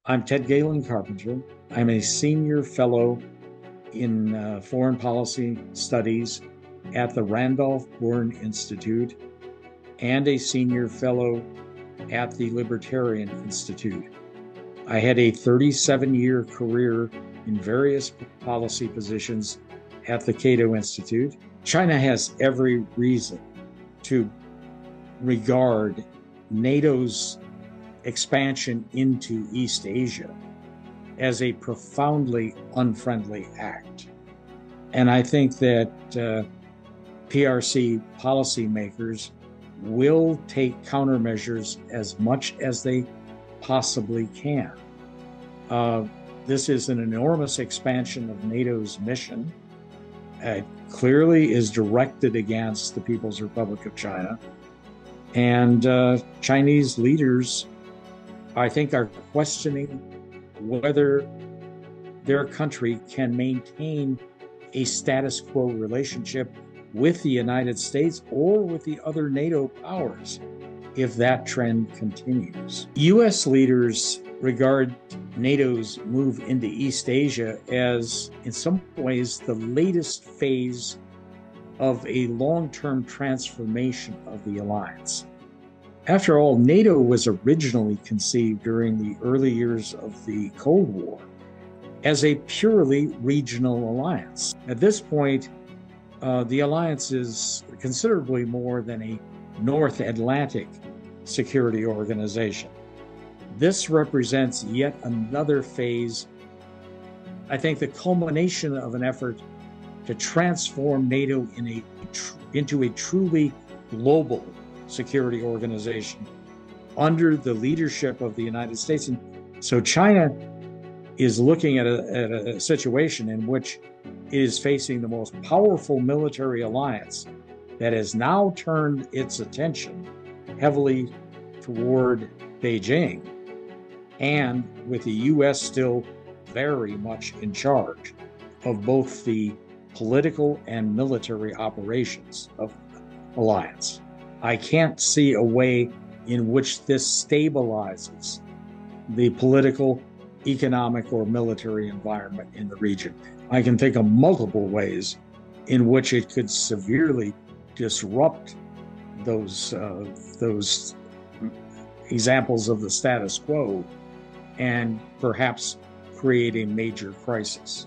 I'm Ted Galen Carpenter. I'm a senior fellow in foreign policy studies at the Randolph Bourne Institute and a senior fellow at the Libertarian Institute. I had a 37-year career in various policy positions at the Cato Institute. China has every reason to regard NATO's expansion into East Asia as a profoundly unfriendly act. And I think that PRC policymakers will take countermeasures as much as they possibly can. This is an enormous expansion of NATO's mission. It clearly is directed against the People's Republic of China. And Chinese leaders, I think, are questioning whether their country can maintain a status quo relationship with the United States or with the other NATO powers if that trend continues. U.S. leaders regard NATO's move into East Asia as, in some ways, the latest phase of a long-term transformation of the alliance. After all, NATO was originally conceived during the early years of the Cold War as a purely regional alliance. At this point, the alliance is considerably more than a North Atlantic security organization. This represents yet another phase, I think, the culmination of an effort to transform NATO into a truly global security organization under the leadership of the United States. And so China is looking at a situation in which it is facing the most powerful military alliance that has now turned its attention heavily toward Beijing, and with the U.S. still very much in charge of both the political and military operations of the alliance. I can't see a way in which this stabilizes the political, economic, or military environment in the region. I can think of multiple ways in which it could severely disrupt those examples of the status quo and perhaps create a major crisis.